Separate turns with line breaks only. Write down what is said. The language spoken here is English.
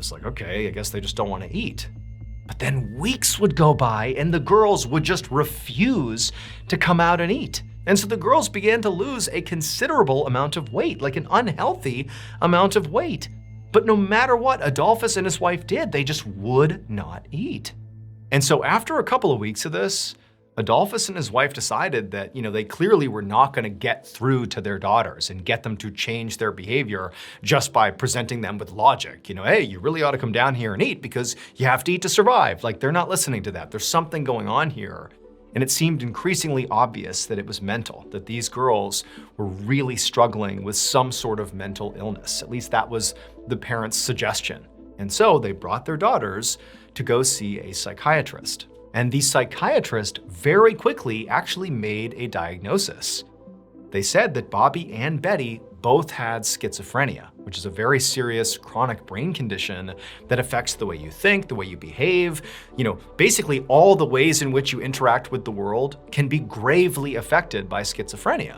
was like, okay, I guess they just don't want to eat. But then weeks would go by and the girls would just refuse to come out and eat. And so the girls began to lose a considerable amount of weight, like an unhealthy amount of weight. But no matter what Adolphus and his wife did, they just would not eat. And so after a couple of weeks of this, Adolphus and his wife decided that, they clearly were not going to get through to their daughters and get them to change their behavior just by presenting them with logic. Hey, you really ought to come down here and eat because you have to eat to survive. Like, they're not listening to that. There's something going on here. And it seemed increasingly obvious that it was mental, that these girls were really struggling with some sort of mental illness. At least that was the parents' suggestion. And so they brought their daughters to go see a psychiatrist. And the psychiatrist very quickly actually made a diagnosis. They said that Bobby and Betty both had schizophrenia, which is a very serious chronic brain condition that affects the way you think, the way you behave. Basically all the ways in which you interact with the world can be gravely affected by schizophrenia.